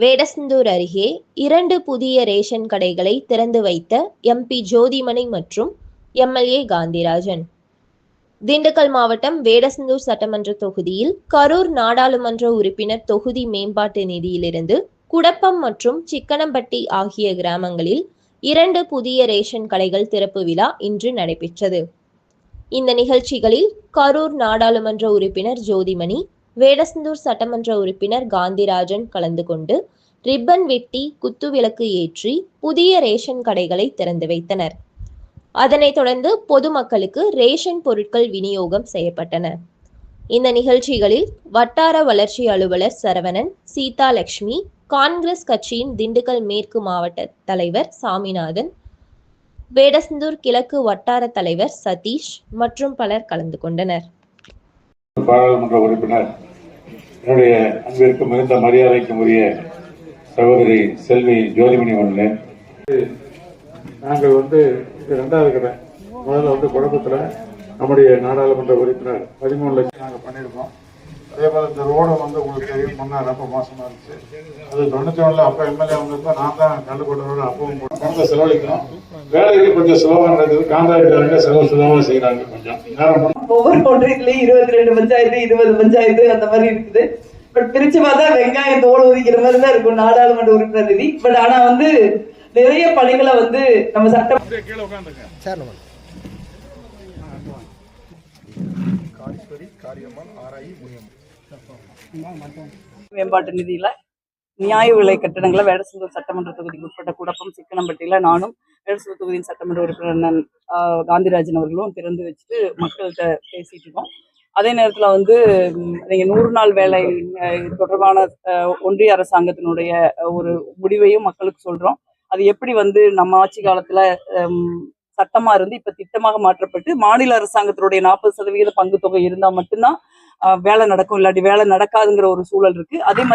வேடசந்தூர் அருகே 2 புதிய ரேஷன் கடைகளை திறந்து வைத்த எம்பி ஜோதிமணி மற்றும் எம்எல்ஏ காந்திராஜன். திண்டுக்கல் மாவட்டம் வேடசந்தூர் சட்டமன்ற தொகுதியில் கரூர் நாடாளுமன்ற உறுப்பினர் தொகுதி மேம்பாட்டு நிதியிலிருந்து குடப்பம் மற்றும் சிக்கனம்பட்டி ஆகிய கிராமங்களில் 2 புதிய ரேஷன் கடைகள் திறப்பு விழா இன்று நடைபெற்றது. இந்த நிகழ்ச்சிகளில் கரூர் நாடாளுமன்ற உறுப்பினர் ஜோதிமணி, வேடசந்தூர் சட்டமன்ற உறுப்பினர் காந்திராஜன் கலந்து கொண்டு ரிப்பன் வெட்டி குத்துவிளக்கு ஏற்றி புதிய ரேஷன் கடைகளை திறந்து வைத்தனர். அதனைத் தொடர்ந்து பொதுமக்களுக்கு ரேஷன் பொருட்கள் விநியோகம் செய்யப்பட்டன. இந்த நிகழ்ச்சிகளில் வட்டார வளர்ச்சி அலுவலர் சரவணன், சீதா லட்சுமி, காங்கிரஸ் கட்சியின் திண்டுக்கல் மேற்கு மாவட்ட தலைவர் சாமிநாதன், வேடசந்தூர் கிழக்கு வட்டார தலைவர் சதீஷ் மற்றும் பலர் கலந்து கொண்டனர். பாராளுமன்ற உறுப்பினர் என்னுடைய அன்பிற்கு மிகுந்த மரியாதைக்கும் உரிய சகோதரி செல்வி ஜோதிமணி அவர்களே, நாங்கள் இரண்டாவது கடை முதல்ல குழப்பத்தில் நம்முடைய நாடாளுமன்ற உறுப்பினர் 13 லட்சம் நாங்கள் பண்ணியிருக்கோம். அதே போல இந்த ரோடு உங்களுக்கு தெரியும், முன்னா ரொம்ப மோசமா இருந்துச்சு. அது 91 அப்ப எம்எல்ஏ வந்திருந்தா நான் தான் கண்டுகொண்டு அப்பவும் பணத்தை செலவழிக்கிறோம். வேலைகள் கொஞ்சம் சுலபமாக நடக்குது. கான்ட்ராக்டர்கள் செலவு சுலபமாக செய்யறாங்க. கொஞ்சம் நேரம் ஒவ்வொரு ஒன்றியத்திலையும் 22 பஞ்சாயத்து 20 பஞ்சாயத்து அந்த மாதிரி இருக்குது. பட் பிரிச்சு பார்த்தா வெங்காயம் தோல் உரிக்கிற மாதிரி தான் இருக்கும் நாடாளுமன்ற உறுப்பினர் நிதி. பட் ஆனா நிறைய பணிகளை நம்ம சட்டம் மேம்பாட்டு நிதியில நியாய விலை கட்டடங்களை வேடசந்தூர் சட்டமன்ற தொகுதிக்கு உட்பட்ட குடப்பம் சிக்கனம்பட்டியில நானும் வேடசந்தூர் தொகுதியின் சட்டமன்ற உறுப்பினர் காந்திராஜன் அவர்களும் திறந்து வச்சுட்டு மக்கள்கிட்ட பேசிட்டு இருக்கோம். அதே நேரத்தில் நீங்க 100 நாள் வேலை தொடர்பான ஒன்றிய அரசாங்கத்தினுடைய ஒரு முடிவையும் மக்களுக்கு சொல்றோம். அது எப்படி நம்ம ஆட்சி காலத்துல சட்டமா இருந்து இப்ப திட்டமாக மாற்றப்பட்டு மாநில அரசாங்கத்தினுடைய 40% பங்கு தொகை இருந்தா மட்டும்தான் வேலை நடக்கும், இல்லாட்டி வேலை நடக்காதுங்கிற ஒரு சூழல் இருக்கு. அதே மாதிரி